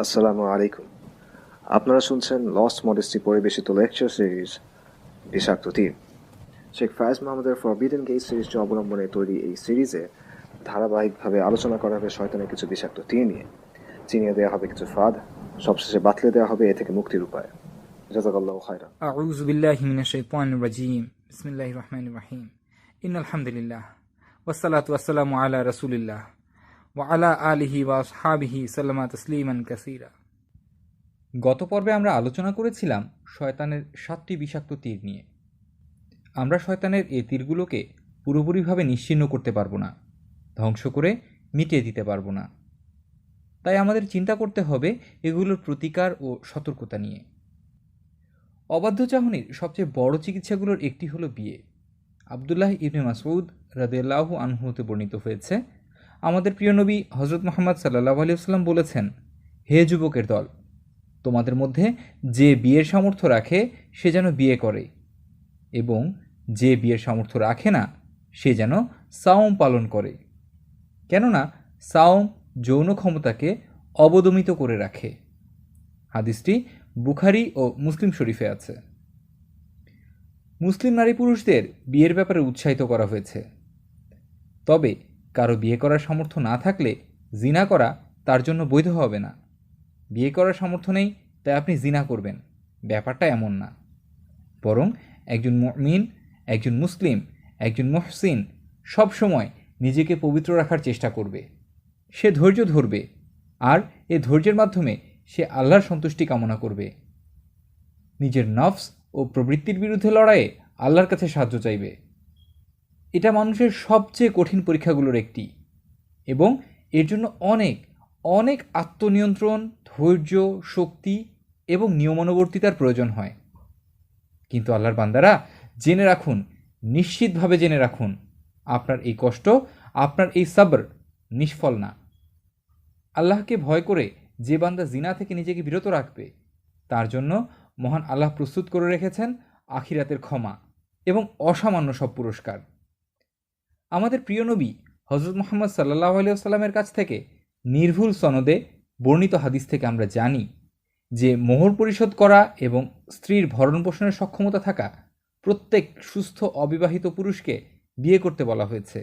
আসসালামু আলাইকুম। আপনারা শুনছেন লস্ট মডেস্টি পরিবেশিত লেকচার সিরিজ বিষাক্ত তীর। শেখ ফায়েজ মাহমুদের ফরবিডেন গেট সিরিজটি অবলম্বনে তৈরি এই সিরিজে ধারাবাহিকভাবে আলোচনা করা হবে শয়তানের কিছু বিষাক্ত তীর নিয়ে। চিনিয়ে দেওয়া হবে কিছু ফাঁদ, সবশেষে বাতলে দেওয়া হবে এ থেকে মুক্তির উপায়। জাযাকাল্লাহু খায়রান। أعوذ بالله من الشيطان الرجيم بسم الله الرحمن الرحيم إن الحمد لله والصلاة والسلام على رسول الله وعلى آله وأصحابه سلم تسليما كثيرا। গত পর্বে আমরা আলোচনা করেছিলাম শয়তানের 7টি বিষাক্ত তীর নিয়ে। আমরা শয়তানের এই তীরগুলোকে পুরোপুরিভাবে নিশ্চিহ্ন করতে পারবো না, ধ্বংস করে মিটিয়ে দিতে পারবো না। তাই আমাদের চিন্তা করতে হবে এগুলোর প্রতিকার ও সতর্কতা নিয়ে। অবাধ্য চাহনির সবচেয়ে বড় চিকিৎসাগুলোর একটি হলো বিয়ে। আবদুল্লাহ ইবনে মাসউদ রাদিয়াল্লাহু আনহু হতে বর্ণিত হয়েছে, আমাদের প্রিয় নবী হজরত মুহাম্মদ সাল্লাল্লাহু আলাইহি ওয়াসাল্লাম বলেছেন, হে যুবকের দল, তোমাদের মধ্যে যে বিয়ের সামর্থ্য রাখে সে যেন বিয়ে করে, এবং যে বিয়ের সামর্থ্য রাখে না সে যেন সাওম পালন করে, কেননা সাওম যৌন ক্ষমতাকে অবদমিত করে রাখে। হাদিসটি বুখারী ও মুসলিম শরীফে আছে। মুসলিম নারী পুরুষদের বিয়ের ব্যাপারে উৎসাহিত করা হয়েছে, তবে কারো বিয়ে করার সামর্থ্য না থাকলে জিনা করা তার জন্য বৈধ হবে না। বিয়ে করার সামর্থ্য নেই তাই আপনি জিনা করবেন, ব্যাপারটা এমন না। বরং একজন মুমিন, একজন মুসলিম, একজন মুহসিন সবসময় নিজেকে পবিত্র রাখার চেষ্টা করবে। সে ধৈর্য ধরবে, আর এ ধৈর্যের মাধ্যমে সে আল্লাহর সন্তুষ্টি কামনা করবে। নিজের নফস ও প্রবৃত্তির বিরুদ্ধে লড়াইয়ে আল্লাহর কাছে সাহায্য চাইবে। এটা মানুষের সবচেয়ে কঠিন পরীক্ষাগুলোর একটি, এবং এর জন্য অনেক অনেক আত্মনিয়ন্ত্রণ, ধৈর্য, শক্তি এবং নিয়মানুবর্তিতার প্রয়োজন হয়। কিন্তু আল্লাহর বান্দারা, জেনে রাখুন, নিশ্চিতভাবে জেনে রাখুন, আপনার এই কষ্ট, আপনার এই সবর নিষ্ফল না। আল্লাহকে ভয় করে যে বান্দা জিনা থেকে নিজেকে বিরত রাখবে, তার জন্য মহান আল্লাহ প্রস্তুত করে রেখেছেন আখিরাতের ক্ষমা এবং অসামান্য সব পুরস্কার। আমাদের প্রিয় নবী হজরত মুহাম্মদ সাল্লাল্লাহু আলাইহি ওয়াসাল্লামের কাছ থেকে নির্ভুল সনদে বর্ণিত হাদিস থেকে আমরা জানি যে মোহর পরিশোধ করা এবং স্ত্রীর ভরণ পোষণের সক্ষমতা থাকা প্রত্যেক সুস্থ অবিবাহিত পুরুষকে বিয়ে করতে বলা হয়েছে।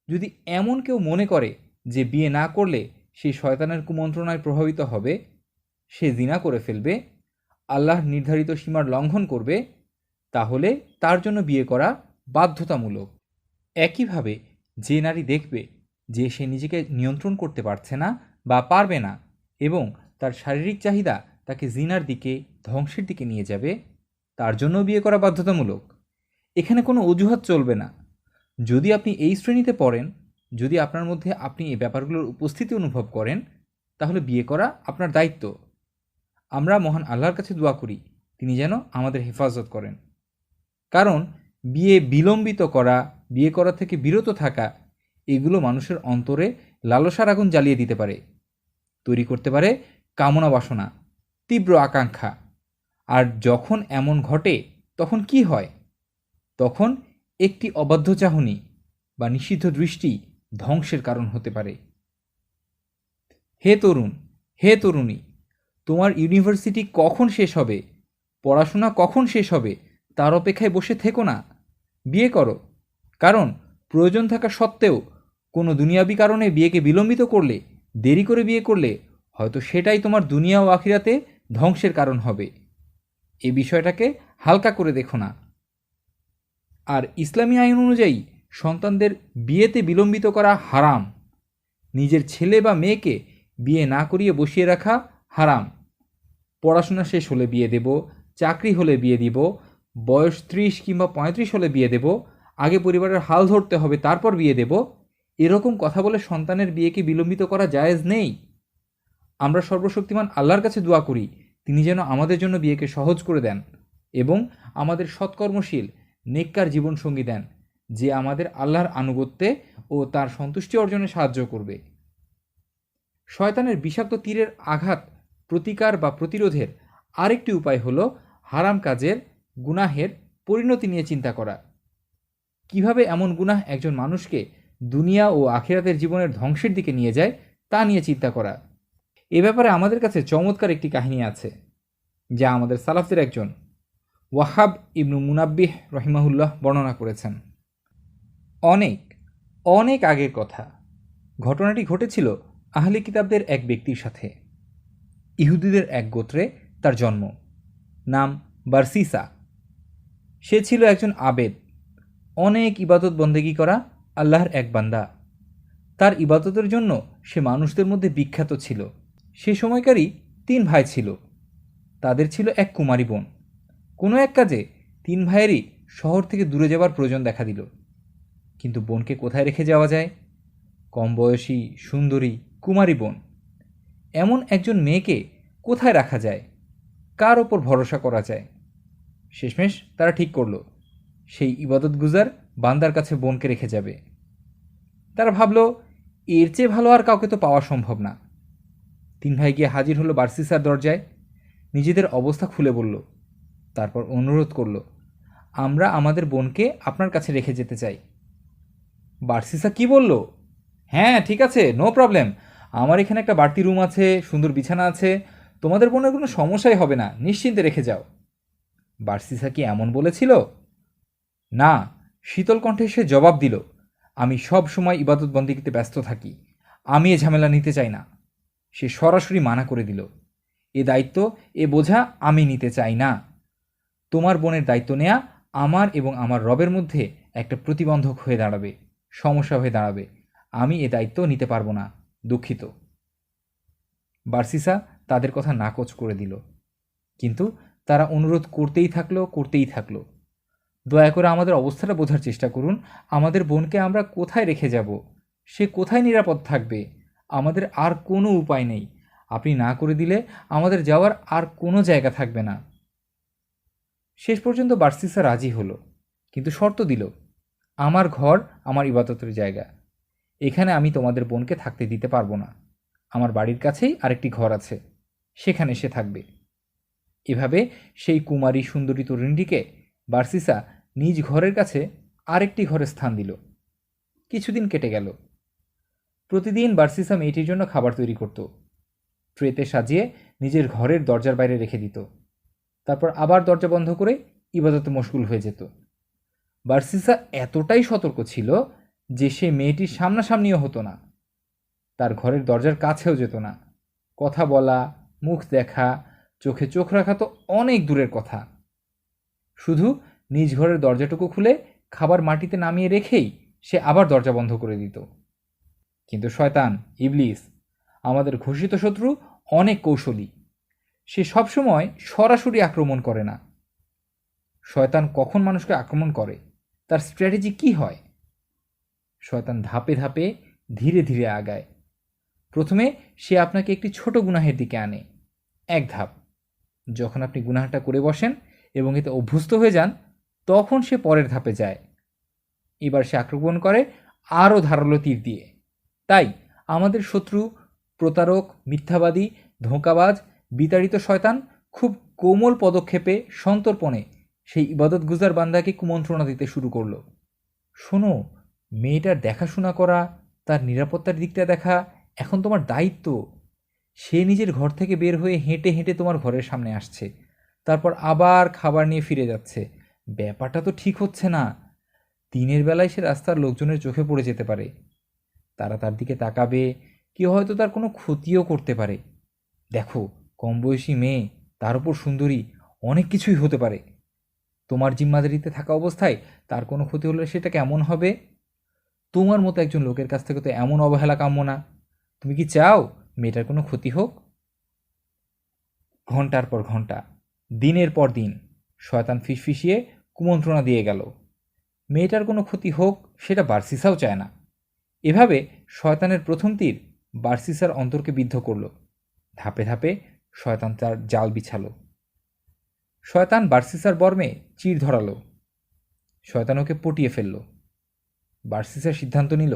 যদি এমন কেউ মনে করে যে বিয়ে না করলে সে শয়তানের কুমন্ত্রণায় প্রভাবিত হবে, সে জিনা করে ফেলবে, আল্লাহর নির্ধারিত সীমার লঙ্ঘন করবে, তাহলে তার জন্য বিয়ে করা বাধ্যতামূলক। একইভাবে যে নারী দেখবে যে সে নিজেকে নিয়ন্ত্রণ করতে পারছে না বা পারবে না, এবং তার শারীরিক চাহিদা তাকে জিনার দিকে, ধ্বংসের দিকে নিয়ে যাবে, তার জন্য বিয়ে করা বাধ্যতামূলক। এখানে কোনো অজুহাত চলবে না। যদি আপনি এই শ্রেণীতে পড়েন, যদি আপনার মধ্যে আপনি এই ব্যাপারগুলোর উপস্থিতি অনুভব করেন, তাহলে বিয়ে করা আপনার দায়িত্ব। আমরা মহান আল্লাহর কাছে দোয়া করি তিনি যেন আমাদের হেফাজত করেন, কারণ বিয়ে বিলম্বিত করা, বিয়ে করা থেকে বিরত থাকা, এগুলো মানুষের অন্তরে লালসার আগুন জ্বালিয়ে দিতে পারে, তৈরি করতে পারে কামনা বাসনা, তীব্র আকাঙ্ক্ষা। আর যখন এমন ঘটে তখন কি হয়? তখন একটি অবাধ্য চাহনি বা নিষিদ্ধ দৃষ্টি ধ্বংসের কারণ হতে পারে। হে তরুণ, হে তরুণী, তোমার ইউনিভার্সিটি কখন শেষ হবে, পড়াশোনা কখন শেষ হবে তার অপেক্ষায় বসে থেকো না, বিয়ে করো। কারণ প্রয়োজন থাকা সত্ত্বেও কোনো দুনিয়াবি কারণে বিয়েকে বিলম্বিত করলে, দেরি করে বিয়ে করলে, হয়তো সেটাই তোমার দুনিয়া ও আখিরাতে ধ্বংসের কারণ হবে। এই বিষয়টাকে হালকা করে দেখো না। আর ইসলামী আইন অনুযায়ী সন্তানদের বিয়েতে বিলম্বিত করা হারাম। নিজের ছেলে বা মেয়েকে বিয়ে না করিয়ে বসিয়ে রাখা হারাম। পড়াশোনা শেষ হলে বিয়ে দেব, চাকরি হলে বিয়ে দিব, বয়স 30 কিংবা 35 হলে বিয়ে দেব, আগে পরিবারের হাল ধরতে হবে তারপর বিয়ে দেব, এরকম কথা বলে সন্তানের বিয়েকে বিলম্বিত করা জায়েজ নেই। আমরা সর্বশক্তিমান আল্লাহর কাছে দোয়া করি তিনি যেন আমাদের জন্য বিয়েকে সহজ করে দেন এবং আমাদের সৎকর্মশীল নেককার জীবনসঙ্গী দেন, যে আমাদের আল্লাহর আনুগত্যে ও তার সন্তুষ্টি অর্জনে সাহায্য করবে। শয়তানের বিষাক্ত তীরের আঘাত প্রতিকার বা প্রতিরোধের আরেকটি উপায় হলো হারাম কাজের, গুনাহের পরিণতি নিয়ে চিন্তা করা। কিভাবে এমন গুনাহ একজন মানুষকে দুনিয়া ও আখিরাতের জীবনের ধ্বংসের দিকে নিয়ে যায় তা নিয়ে চিন্তা করা। এ ব্যাপারে আমাদের কাছে চমৎকার একটি কাহিনী আছে, যা আমাদের সালাফদের একজন ওয়াহাব ইবনু মুনাব্বিহ রহিমাহুল্লাহ বর্ণনা করেছেন। অনেক অনেক আগের কথা। ঘটনাটি ঘটেছিল আহলে কিতাবদের এক ব্যক্তির সাথে। ইহুদিদের এক গোত্রে তার জন্ম। নাম বারসিসা। সে ছিল একজন আবেদ, অনেক ইবাদত বন্দেগী করা আল্লাহর এক বান্দা। তার ইবাদতের জন্য সে মানুষদের মধ্যে বিখ্যাত ছিল। সে সময়কারই 3 ভাই ছিল। তাদের ছিল এক কুমারী বোন। কোনো এক কাজে 3 ভাইয়েরই শহর থেকে দূরে যাবার প্রয়োজন দেখা দিল। কিন্তু বোনকে কোথায় রেখে যাওয়া যায়? কম বয়সী, সুন্দরী, কুমারী বোন, এমন একজন মেয়েকে কোথায় রাখা যায়? কার ওপর ভরসা করা যায়? শেষমেশ তারা ঠিক করল সেই ইবাদতগুজার বান্দার কাছে বোনকে রেখে যাবে। তারা ভাবল, এর চেয়ে ভালো আর কাউকে তো পাওয়া সম্ভব না। 3 ভাই গিয়ে হাজির হলো বারসিসার দরজায়। নিজেদের অবস্থা খুলে বলল, তারপর অনুরোধ করল, আমরা আমাদের বোনকে আপনার কাছে রেখে যেতে চাই। বারসিসা কি বলল? হ্যাঁ, ঠিক আছে, নো প্রবলেম, আমার এখানে একটা বাড়তি রুম আছে, সুন্দর বিছানা আছে, তোমাদের বোনের কোনো সমস্যাই হবে না, নিশ্চিন্তে রেখে যাও। বারসিসা কি এমন বলেছিল? না। শীতল কণ্ঠে সে জবাব দিল, আমি সব সময় ইবাদত বন্দেগীতে ব্যস্ত থাকি, আমি এ ঝামেলা নিতে চাই না। সে সরাসরি মানা করে দিল, এ দায়িত্ব, এ বোঝা আমি নিতে চাই না। তোমার বোনের দায়িত্ব নেয়া আমার এবং আমার রবের মধ্যে একটা প্রতিবন্ধক হয়ে দাঁড়াবে, সমস্যা হয়ে দাঁড়াবে। আমি এ দায়িত্ব নিতে পারবো না, দুঃখিত। বারসিসা তাদের কথা নাকচ করে দিল। কিন্তু তারা অনুরোধ করতেই থাকলো। দয়া করে আমাদের অবস্থাটা বোঝার চেষ্টা করুন। আমাদের বোনকে আমরা কোথায় রেখে যাব? সে কোথায় নিরাপদ থাকবে? আমাদের আর কোনো উপায় নেই। আপনি না করে দিলে আমাদের যাওয়ার আর কোনো জায়গা থাকবে না। শেষ পর্যন্ত বারসিসা রাজি হলো, কিন্তু শর্ত দিল, আমার ঘর আমার ইবাদতের জায়গা, এখানে আমি তোমাদের বোনকে থাকতে দিতে পারবো না। আমার বাড়ির কাছেই আরেকটি ঘর আছে, সেখানে সে থাকবে। এভাবে সেই কুমারী সুন্দরী তরুণীটিকে বারসিসা নিজ ঘরের কাছে আরেকটি ঘরে স্থান দিল। কিছুদিন কেটে গেল। প্রতিদিন বারসিসা মেয়েটির জন্য খাবার তৈরি করত, ট্রেতে সাজিয়ে নিজের ঘরের দরজার বাইরে রেখে দিত। তারপর আবার দরজা বন্ধ করে ইবাদতে মশগুল হয়ে যেত। বারসিসা এতটাই সতর্ক ছিল যে সে মেয়েটির সামনাসামনিও হতো না, তার ঘরের দরজার কাছেও যেত না। কথা বলা, মুখ দেখা, চোখে চোখ রাখা তো অনেক দূরের কথা। শুধু নিজ ঘরের দরজাটুকু খুলে খাবার মাটিতে নামিয়ে রেখেই সে আবার দরজা বন্ধ করে দিত। কিন্তু শয়তান, ইবলিস, আমাদের ঘোষিত শত্রু, অনেক কৌশলী। সে সবসময় সরাসরি আক্রমণ করে না। শয়তান কখন মানুষকে আক্রমণ করে, তার স্ট্র্যাটেজি কি হয়? শয়তান ধাপে ধাপে ধীরে ধীরে আগায়। প্রথমে সে আপনাকে একটি ছোট গুনাহের দিকে আনে, এক ধাপ। যখন আপনি গুনাহটা করে বসেন এবং এতে অভ্যস্ত হয়ে যান, তখন সে পরের ধাপে যায়। এবার সে আক্রমণ করে আরও ধারালো তীর দিয়ে। তাই আমাদের শত্রু, প্রতারক, মিথ্যাবাদী, ধোঁকাবাজ, বিতাড়িত শয়তান খুব কোমল পদক্ষেপে, সন্তর্পণে সেই ইবাদতগুজার বান্দাকে কুমন্ত্রণা দিতে শুরু করলো। শোনো, মেয়েটার দেখাশোনা করা, তার নিরাপত্তার দিকটা দেখা এখন তোমার দায়িত্ব। সে নিজের ঘর থেকে বের হয়ে হেঁটে হেঁটে তোমার ঘরের সামনে আসছে, তারপর আবার খাবার নিয়ে ফিরে যাচ্ছে। ব্যাপারটা তো ঠিক হচ্ছে না। দিনের বেলায় সে রাস্তার লোকজনের চোখে পড়ে যেতে পারে, তারা তার দিকে তাকাবে, কেউ হয়তো তার কোনো ক্ষতিও করতে পারে। দেখো, কম বয়সী মেয়ে, তার উপর সুন্দরী, অনেক কিছুই হতে পারে। তোমার জিম্মাদারিতে থাকা অবস্থায় তার কোনো ক্ষতি হলে সেটা কেমন হবে? তোমার মতো একজন লোকের কাছ থেকে তো এমন অবহেলা কাম্য না। তুমি কি চাও মেয়েটার কোনো ক্ষতি হোক? ঘন্টার পর ঘন্টা, দিনের পর দিন শয়তান ফিসফিসিয়ে কুমন্ত্রণা দিয়ে গেল। মেয়েটার কোনো ক্ষতি হোক সেটা বারসিসাও চায় না। এভাবে শয়তানের প্রথম তীর বারসিসার অন্তরকে বিদ্ধ করল। ধাপে ধাপে শয়তান তার জাল বিছালো। শয়তান বারসিসার বর্মে চির ধরালো। শয়তান ওকে পটিয়ে ফেলল। বারসিসার সিদ্ধান্ত নিল,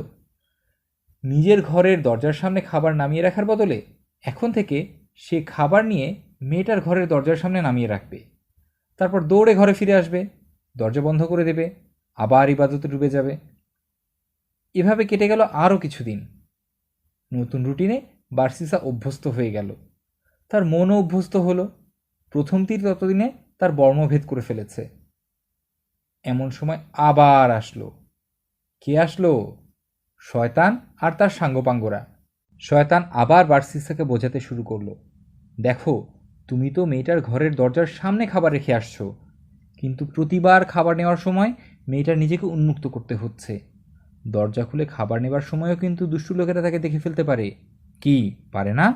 নিজের ঘরের দরজার সামনে খাবার নামিয়ে রাখার বদলে এখন থেকে সে খাবার নিয়ে মেয়েটার ঘরের দরজার সামনে নামিয়ে রাখবে। তারপর দৌড়ে ঘরে ফিরে আসবে, দরজা বন্ধ করে দেবে, আবার ইবাদতে ডুবে যাবে। এভাবে কেটে গেল আরও কিছুদিন। নতুন রুটিনে বার্সিসা অভ্যস্ত হয়ে গেল, তার মনও অভ্যস্ত হলো। প্রথম তীর ততদিনে তার বর্মভেদ করে ফেলেছে। এমন সময় আবার আসলো। কে আসলো? শয়তান আর তার সাঙ্গপাঙ্গরা। শয়তান আবার বার্সিসাকে বোঝাতে শুরু করলো, দেখো, তুমি তো মেয়েটার ঘরের দরজার সামনে খাবার রেখে আসছো, কিন্তু প্রতিবার খাবার নেওয়ার সময় মেয়েটার নিজেকে উন্মুক্ত করতে হচ্ছে। দরজা খুলে খাবার নেবার সময়ও কিন্তু দুষ্টু লোকেরা তাকে দেখে ফেলতে পারে। কি পারে না?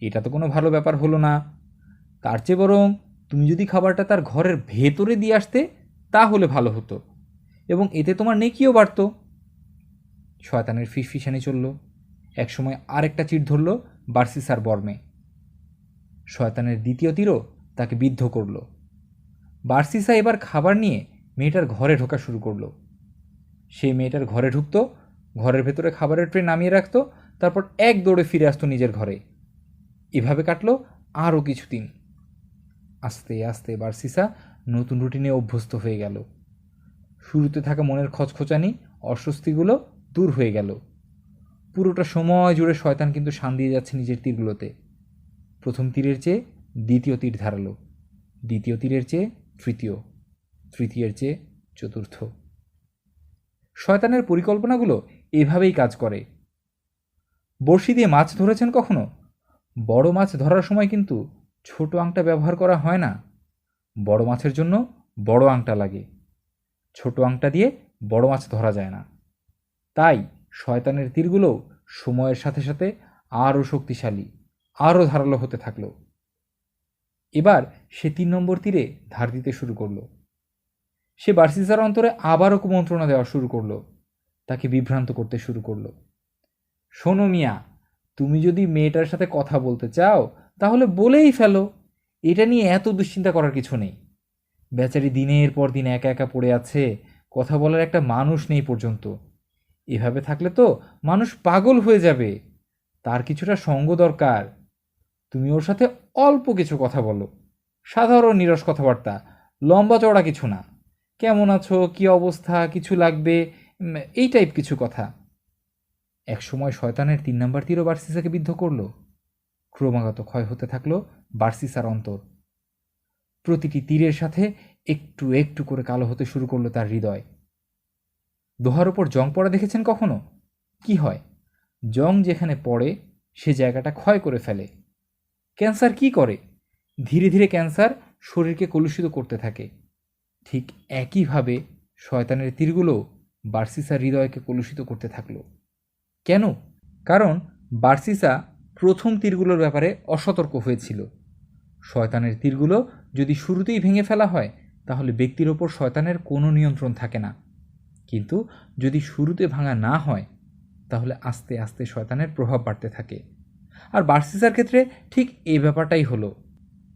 এটা তো কোনো ভালো ব্যাপার হলো না। তার চেয়ে বরং তুমি যদি খাবারটা তার ঘরের ভেতরে দিয়ে আসতে, তাহলে ভালো হতো, এবং এতে তোমার নেকিও বাড়ত। শয়তানের ফিসফিসানি চলল। একসময় আরেকটা চির ধরল বার্সিসার বর্মে। শয়তানের দ্বিতীয় তীরও তাকে বিদ্ধ করল। বার্সিসা এবার খাবার নিয়ে মেয়েটার ঘরে ঢোকা শুরু করলো। সেই মেয়েটার ঘরে ঢুকত, ঘরের ভেতরে খাবারের ট্রে নামিয়ে রাখত, তারপর এক দৌড়ে ফিরে আসতো নিজের ঘরে। এভাবে কাটলো আরও কিছুদিন। আস্তে আস্তে বার্সিসা নতুন রুটিনে অভ্যস্ত হয়ে গেল। শুরুতে থাকা মনের খচখচানি, অস্বস্তিগুলো দূর হয়ে গেল। পুরোটা সময় জুড়ে শয়তান কিন্তু শান দিয়ে যাচ্ছে নিজের তীরগুলোতে। প্রথম তীরের চেয়ে দ্বিতীয় তীর ধারালো, দ্বিতীয় তীরের চেয়ে তৃতীয়, তৃতীয়ের চেয়ে চতুর্থ। শয়তানের পরিকল্পনাগুলো এভাবেই কাজ করে। বড়শি দিয়ে মাছ ধরেছেন কখনো? বড় মাছ ধরার সময় কিন্তু ছোট আংটা ব্যবহার করা হয় না। বড় মাছের জন্য বড় আংটা লাগে। ছোট আংটা দিয়ে বড় মাছ ধরা যায় না। তাই শয়তানের তীরগুলোও সময়ের সাথে সাথে আরও শক্তিশালী, আরও ধারালো হতে থাকলো। এবার সে 3 নম্বর তীরে ধার দিতে শুরু করলো। সে বার্সিসার অন্তরে আবারও কুমন্ত্রণা দেওয়া শুরু করলো, তাকে বিভ্রান্ত করতে শুরু করলো। শোনো মিয়া, তুমি যদি মেয়েটার সাথে কথা বলতে চাও তাহলে বলেই ফেলো, এটা নিয়ে এত দুশ্চিন্তা করার কিছু নেই। বেচারি দিনের পর দিন একা একা পড়ে আছে, কথা বলার একটা মানুষ নেই পর্যন্ত। এভাবে থাকলে তো মানুষ পাগল হয়ে যাবে, তার কিছুটা সঙ্গ দরকার। তুমি ওর সাথে অল্প কিছু কথা বলো, সাধারণ নিরস কথাবার্তা, লম্বা চওড়া কিছু না। কেমন আছো, কি অবস্থা, কিছু লাগবে, এই টাইপ কিছু কথা। একসময় শয়তানের 3 নাম্বার তীরও বার্সিসাকে বিদ্ধ করল। ক্রমাগত ক্ষয় হতে থাকলো বার্সিসার অন্তর। প্রতিটি তীরের সাথে একটু একটু করে কালো হতে শুরু করলো তার হৃদয়। লোহার ওপর জং পড়া দেখেছেন কখনো? কি হয়? জং যেখানে পড়ে সে জায়গাটা ক্ষয় করে ফেলে। ক্যান্সার কি করে? ধীরে ধীরে ক্যান্সার শরীরকে কলুষিত করতে থাকে। ঠিক একইভাবে শয়তানের তীরগুলো বার্সিসার হৃদয়কে কলুষিত করতে থাকলো। কেন? কারণ বার্সিসা প্রথম তীরগুলোর ব্যাপারে অসতর্ক হয়েছিল। শয়তানের তীরগুলো যদি শুরুতেই ভেঙে ফেলা হয় তাহলে ব্যক্তির ওপর শয়তানের কোনো নিয়ন্ত্রণ থাকে না, কিন্তু যদি শুরুতে ভাঙা না হয় তাহলে আস্তে আস্তে শয়তানের প্রভাব বাড়তে থাকে। আর বার্সিসার ক্ষেত্রে ঠিক এই ব্যাপারটাই হলো।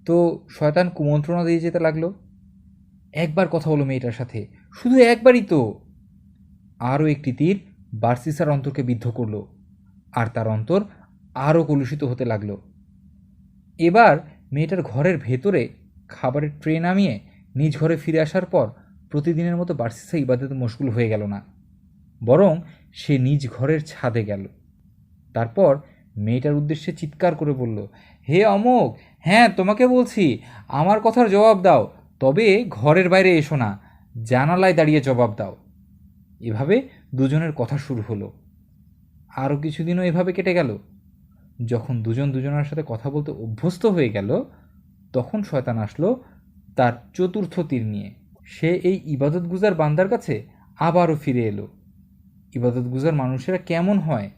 তো শয়তান কুমন্ত্রণা দিয়ে যেতে লাগলো, একবার কথা বলো মেয়েটার সাথে, শুধু একবারই তো। আরও একটি তীর বার্সিসার অন্তরকে বিদ্ধ করলো, আর তার অন্তর আরও কলুষিত হতে লাগলো। এবার মেয়েটার ঘরের ভেতরে খাবারের ট্রে নামিয়ে নিজ ঘরে ফিরে আসার পর প্রতিদিনের মতো বার্সিসা ইবাদতে মশগুল হয়ে গেল না, বরং সে নিজ ঘরের ছাদে গেল। তারপর মেয়েটার উদ্দেশ্যে চিৎকার করে বলল, হে অমোক, হ্যাঁ তোমাকে বলছি, আমার কথার জবাব দাও, তবে ঘরের বাইরে এসো না, জানালায় দাঁড়িয়ে জবাব দাও। এভাবে দুজনের কথা শুরু হলো। আরও কিছুদিনও এভাবে কেটে গেল। যখন দুজন দুজনের সাথে কথা বলতে অভ্যস্ত হয়ে গেল তখন শয়তান আসলো তার চতুর্থ তীর নিয়ে। সে এই ইবাদত গুজার বান্দার কাছে আবারও ফিরে এলো। ইবাদত গুজার মানুষেরা কেমন হয়?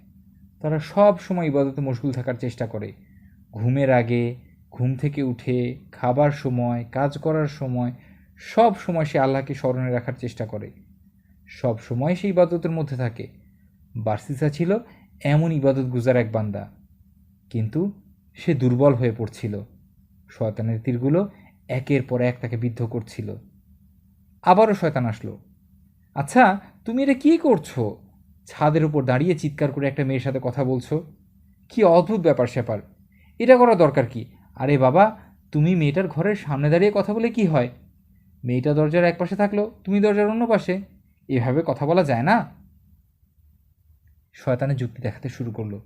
তারা সব সময় ইবাদতে মশগুল থাকার চেষ্টা করে। ঘুমের আগে, ঘুম থেকে উঠে, খাবার সময়, কাজ করার সময়, সব সময় সে আল্লাহকে স্মরণে রাখার চেষ্টা করে। সব সময় সে ইবাদতের মধ্যে থাকে। বার্সিসা ছিল এমন ইবাদত গুজার এক বান্দা, কিন্তু সে দুর্বল হয়ে পড়ছিল। শয়তানের তীরগুলো একের পর এক তাকে বিদ্ধ করছিল। আবারও শয়তান আসলো। আচ্ছা, তুমি এটা কী করছো? ছাদের উপর দাঁড়িয়ে চিৎকার করে একটা মেয়ের সাথে কথা বলছো? কি অদ্ভুত ব্যাপার স্যাপার, এটা করা দরকার কি? আরে বাবা, তুমি মেয়েটার ঘরের সামনে দাঁড়িয়ে কথা বলে কি হয়? মেয়েটা দরজার এক পাশে থাকলো, তুমি দরজার অন্য পাশে, এভাবে কথা বলা যায় না। শয়তানের যুক্তি দেখাতে শুরু করলো।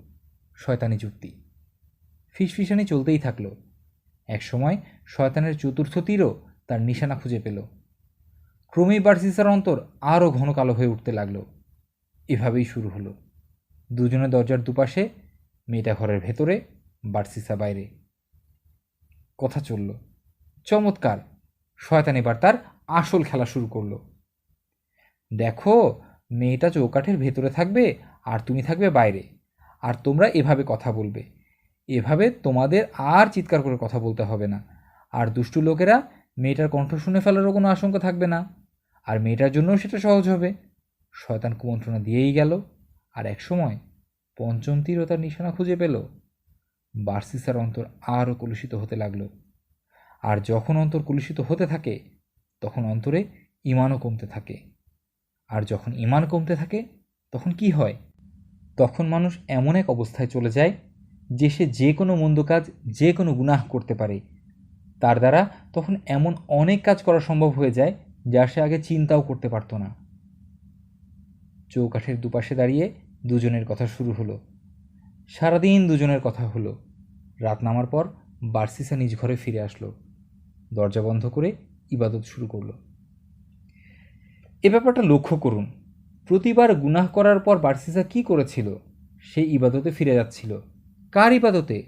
শয়তানি যুক্তি। ফিসফিসানি চলতেই থাকলো। একসময় শয়তানের চতুর্থ তীরও তার নিশানা খুঁজে পেল। ক্রমেই বার্সিসার অন্তর আরও ঘন কালো হয়ে উঠতে লাগলো। এভাবেই শুরু হলো। দুজনে দরজার দুপাশে, মেয়েটা ঘরের ভেতরে, বার্সিসা বাইরে। কথা চলল। চমৎকার! শয়তান এবার তার আসল খেলা শুরু করলো। দেখো, মেয়েটা চৌকাঠের ভেতরে থাকবে আর তুমি থাকবে বাইরে, আর তোমরা এভাবে কথা বলবে। এভাবে তোমাদের আর চিৎকার করে কথা বলতে হবে না, আর দুষ্টু লোকেরা মেয়েটার কণ্ঠ শুনে ফেলারও কোনো আশঙ্কা থাকবে না, আর মেয়েটার জন্যও সেটা সহজ হবে। শয়তান কুমন্ত্রণা দিয়েই গেল, আর একসময় পঞ্চম তীরও তার নিশানা খুঁজে পেল। বার্সিসার অন্তর আরও কলুষিত হতে লাগলো। আর যখন অন্তর কলুষিত হতে থাকে, তখন অন্তরে ঈমানও কমতে থাকে। আর যখন ঈমান কমতে থাকে, তখন কি হয়? তখন মানুষ এমন এক অবস্থায় চলে যায় যে সে যে কোনো মন্দ কাজ, যে কোনো গুনাহ করতে পারে। তার দ্বারা তখন এমন অনেক কাজ করা সম্ভব হয়ে যায় যা সে আগে চিন্তাও করতে পারত না। চৌকাঠের দুপাশে দাঁড়িয়ে দুজনের কথা শুরু হলো। সারাদিন দুজনের কথা হলো। রাত নামার পর বার্সিসা নিজ ঘরে ফিরে আসলো। দরজা বন্ধ করে ইবাদত শুরু করলো। এ ব্যাপারটা লক্ষ্য করুন। প্রতিবার গুনাহ করার পর বার্সিসা কি করেছিল? সে ইবাদতে ফিরে যাচ্ছিল। কার ইবাদতে?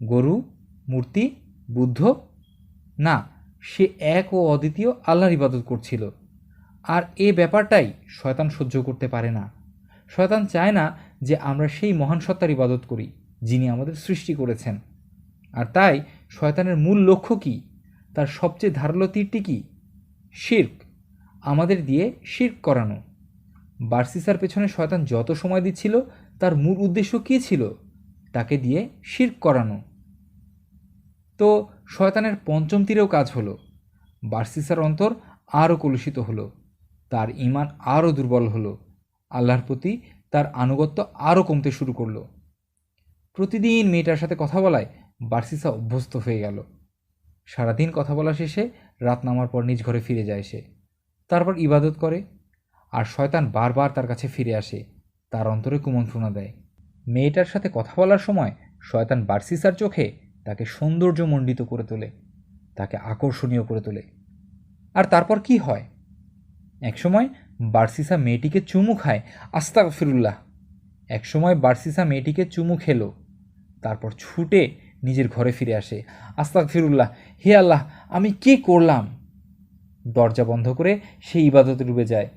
গরু, মূর্তি, বুদ্ধ? না, সে এক ও অদ্বিতীয় আল্লাহর ইবাদত করছিল। আর এ ব্যাপারটাই শয়তান সহ্য করতে পারে না। শয়তান চায় না যে আমরা সেই মহান সত্তার ইবাদত করি যিনি আমাদের সৃষ্টি করেছেন। আর তাই শয়তানের মূল লক্ষ্য কি? তার সবচেয়ে ধারালো তীরটি কি? শিরক। আমাদের দিয়ে শিরক করানো। বার্সিসার পেছনে শয়তান যত সময় দিচ্ছিল, তার মূল উদ্দেশ্য কী ছিল? তাকে দিয়ে শিরক করানো। তো শয়তানের পঞ্চম তীরেও কাজ হলো। বার্সিসার অন্তর আরও কলুষিত হলো। তার ঈমান আরও দুর্বল হলো। আল্লাহর প্রতি তার আনুগত্য আরও কমতে শুরু করলো। প্রতিদিন মেয়েটার সাথে কথা বলায় বার্সিসা অভ্যস্ত হয়ে গেল। সারাদিন কথা বলা শেষে রাত নামার পর নিজ ঘরে ফিরে যায় সে। তারপর ইবাদত করে। আর শয়তান বারবার তার কাছে ফিরে আসে, তার অন্তরে কুমন্ত্রণা দেয়। মেয়েটার সাথে কথা বলার সময় শয়তান বার্সিসার চোখে তাকে সৌন্দর্যমণ্ডিত করে তোলে, তাকে আকর্ষণীয় করে তোলে। আর তারপর কি হয়? একসময় বার্সিসা মেয়েটিকে চুমু খায়। আস্তাগফিরুল্লাহ! একসময় বার্সিসা মেয়েটিকে চুমু খেলো, তারপর ছুটে নিজের ঘরে ফিরে আসে। আস্তাগফিরুল্লাহ! হে আল্লাহ, আমি কি করলাম? দরজা বন্ধ করে সে ইবাদতে ডুবে যায়।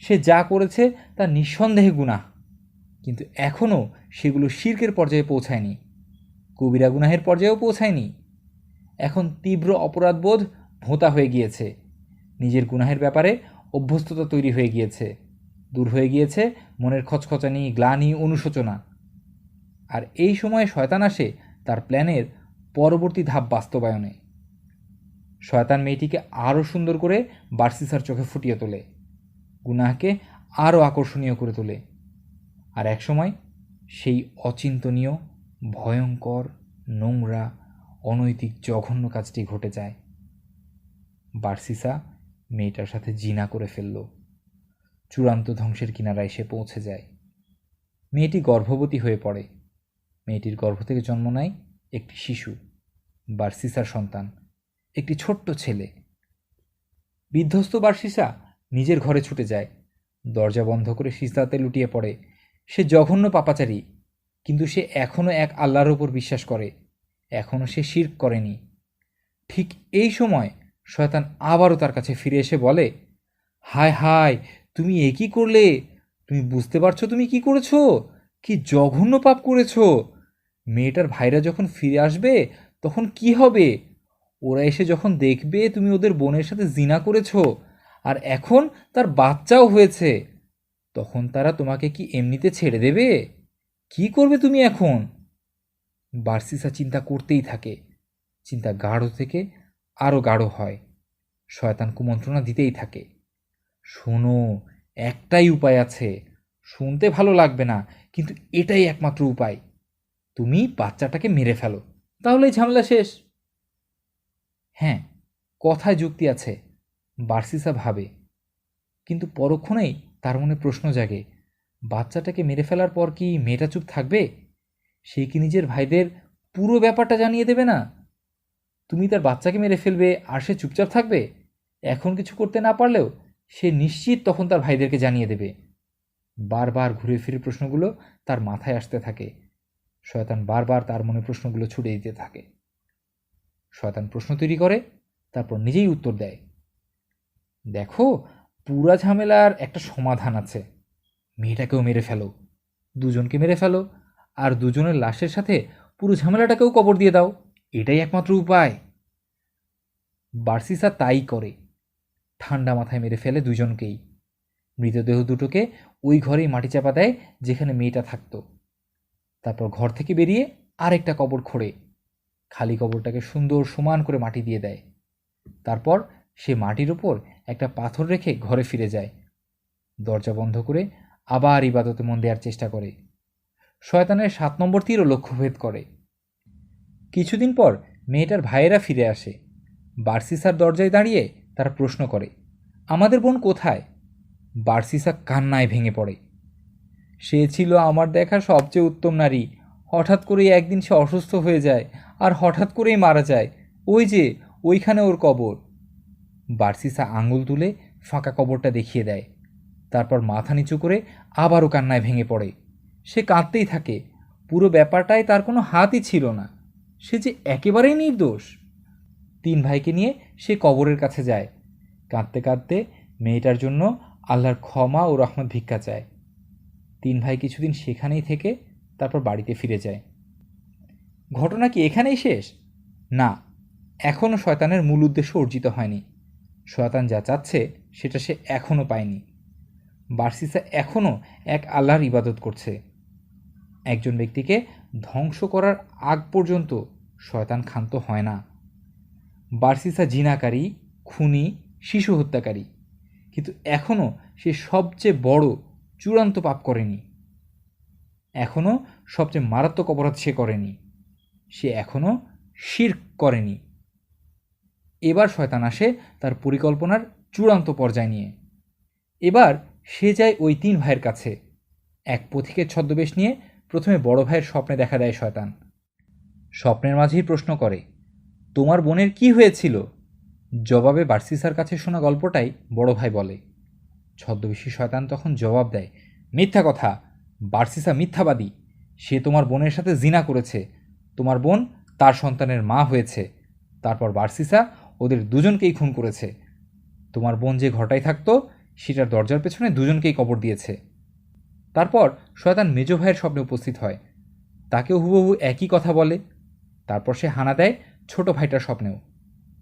সে যা করেছে তা নিঃসন্দেহে গুনাহ, কিন্তু এখনও সেগুলো শিরকের পর্যায়ে পৌঁছায়নি, কবিরা গুনাহের পর্যায়েও পৌঁছায়নি। এখন তীব্র অপরাধবোধ ভোঁতা হয়ে গিয়েছে। নিজের গুনাহের ব্যাপারে অভ্যস্ততা তৈরি হয়ে গিয়েছে। দূর হয়ে গিয়েছে মনের খচখচানি, গ্লানি, অনুশোচনা। আর এই সময়ে শয়তান আসে তার প্ল্যানের পরবর্তী ধাপ বাস্তবায়নে। শয়তান মেয়েটিকে আরও সুন্দর করে বার্সিসার চোখে ফুটিয়ে তোলে, গুনাহকে আরও আকর্ষণীয় করে তোলে। আর একসময় সেই অচিন্তনীয়, ভয়ঙ্কর, নোংরা, অনৈতিক, জঘন্য কাজটি ঘটে যায়। বার্সিসা মেয়েটার সাথে জিনা করে ফেলল। চূড়ান্ত ধ্বংসের কিনারায় সে পৌঁছে যায়। মেয়েটি গর্ভবতী হয়ে পড়ে। মেয়েটির গর্ভ থেকে জন্ম নেয় একটি শিশু, বার্সিসার সন্তান, একটি ছোট্ট ছেলে। বিধ্বস্ত বার্সিসা নিজের ঘরে ছুটে যায়। দরজা বন্ধ করে সিজদাতে লুটিয়ে পড়ে। সে জঘন্য পাপাচারী, কিন্তু সে এখনও এক আল্লাহর ওপর বিশ্বাস করে। এখনও সে শিরক করেনি। ঠিক এই সময় শয়তান আবারও তার কাছে ফিরে এসে বলে, হায় হায়, তুমি এ কী করলে? তুমি বুঝতে পারছো তুমি কি করেছো? কি জঘন্য পাপ করেছো? মেয়েটার ভাইরা যখন ফিরে আসবে তখন কি হবে? ওরা এসে যখন দেখবে তুমি ওদের বোনের সাথে জিনা করেছো, আর এখন তার বাচ্চাও হয়েছে, তখন তারা তোমাকে কি এমনিতে ছেড়ে দেবে? কি করবে তুমি এখন? বার্সিসা চিন্তা করতেই থাকে। চিন্তা গাঢ় থেকে আরও গাঢ় হয়। শয়তান কুমন্ত্রণা দিতেই থাকে, শোনো, একটাই উপায় আছে। শুনতে ভালো লাগবে না, কিন্তু এটাই একমাত্র উপায়। তুমি বাচ্চাটাকে মেরে ফেলো, তাহলেই ঝামেলা শেষ। হ্যাঁ, কথায় যুক্তি আছে, বার্সিসা ভাবে। কিন্তু পরক্ষণেই তার মনে প্রশ্ন জাগে, বাচ্চাটাকে মেরে ফেলার পর কি মেয়েটা চুপ থাকবে? সে কি নিজের ভাইদের পুরো ব্যাপারটা জানিয়ে দেবে না? তুমি তার বাচ্চাকে মেরে ফেলবে আর সে চুপচাপ থাকবে? এখন কিছু করতে না পারলেও সে নিশ্চিত তখন তার ভাইদেরকে জানিয়ে দেবে। বারবার ঘুরে ফিরে প্রশ্নগুলো তার মাথায় আসতে থাকে। শয়তান বারবার তার মনে প্রশ্নগুলো ছুড়ে দিতে থাকে। শয়তান প্রশ্ন তৈরি করে, তারপর নিজেই উত্তর দেয়। দেখো, পুরা ঝামেলার একটা সমাধান আছে। মেয়েটাকেও মেরে ফেলো, দুজনকে মেরে ফেলো, আর দুজনের লাশের সাথে পুরো ঝামেলাটাকেও কবর দিয়ে দাও। এটাই একমাত্র উপায়। বার্সিসা তাই করে, ঠান্ডা মাথায় মেরে ফেলে দুজনকেই। মৃতদেহ দুটোকে ওই ঘরেই মাটি চাপা দেয় যেখানে মেয়েটা থাকতো। তারপর ঘর থেকে বেরিয়ে আরেকটা কবর খোঁড়ে, খালি কবরটাকে সুন্দর সমান করে মাটি দিয়ে দেয়। তারপর সে মাটির ওপর একটা পাথর রেখে ঘরে ফিরে যায়। দরজা বন্ধ করে আবার ইবাদতে মন দেওয়ার চেষ্টা করে। শয়তানের 7 নম্বর তীরও লক্ষ্যভেদ করে। কিছুদিন পর মেয়েটার ভাইয়েরা ফিরে আসে। বার্সিসার দরজায় দাঁড়িয়ে তারা প্রশ্ন করে, আমাদের বোন কোথায়? বার্সিসা কান্নায় ভেঙে পড়ে। সে ছিল আমার দেখা সবচেয়ে উত্তম নারী। হঠাৎ করেই একদিন সে অসুস্থ হয়ে যায়, আর হঠাৎ করেই মারা যায়। ওই যে ওইখানে ওর কবর। বার্সিসা আঙুল তুলে ফাঁকা কবরটা দেখিয়ে দেয়। তারপর মাথা নিচু করে আবারও কান্নায় ভেঙে পড়ে। সে কাঁদতেই থাকে। পুরো ব্যাপারটায় তার কোনো হাতই ছিল না। সে যে একেবারেই নির্দোষ। 3 ভাইকে নিয়ে সে কবরের কাছে যায়। কাঁদতে কাঁদতে মেয়েটার জন্য আল্লাহর ক্ষমা ও রহমত ভিক্ষা চায়। 3 ভাই কিছুদিন সেখানেই থেকে তারপর বাড়িতে ফিরে যায়। ঘটনা কি এখানেই শেষ? না, এখনও শয়তানের মূল উদ্দেশ্য অর্জিত হয়নি। শয়তান যা চাচ্ছে সেটা সে এখনও পায়নি। বার্সিসা এখনও এক আল্লাহর ইবাদত করছে। একজন ব্যক্তিকে ধ্বংস করার আগ পর্যন্ত শয়তান ক্ষান্ত হয় না। বার্সিসা জিনাকারী, খুনি, শিশু হত্যাকারী, কিন্তু এখনও সে সবচেয়ে বড় চূড়ান্ত পাপ করেনি। এখনও সবচেয়ে মারাত্মক অপরাধ সে করেনি। সে এখনও শিরক করেনি। এবার শয়তান আসে তার পরিকল্পনার চূড়ান্ত পর্যায় নিয়ে। এবার সে যায় ওই 3 ভাইয়ের কাছে। এক পথিকের ছদ্মবেশ নিয়ে প্রথমে বড় ভাইয়ের স্বপ্নে দেখা দেয় শয়তান। স্বপ্নের মাঝেই প্রশ্ন করে, তোমার বোনের কি হয়েছিল? জবাবে বার্সিসার কাছে শোনা গল্পটাই বড় ভাই বলে। ছদ্মবেশী শয়তান তখন জবাব দেয়, মিথ্যা কথা, বার্সিসা মিথ্যাবাদী। সে তোমার বোনের সাথে জিনা করেছে। তোমার বোন তার সন্তানের মা হয়েছে। তারপর বার্সিসা ওদের দুজনকেই খুন করেছে। তোমার বোন যে ঘরটায় থাকতো সেটার দরজার পেছনে দুজনকেই কবর দিয়েছে। তারপর শয়তান মেজ ভাইয়ের স্বপ্নে উপস্থিত হয়। তাকেও হুবহু একই কথা বলে। তারপর সে হানা দেয় ছোট ভাইটার স্বপ্নেও,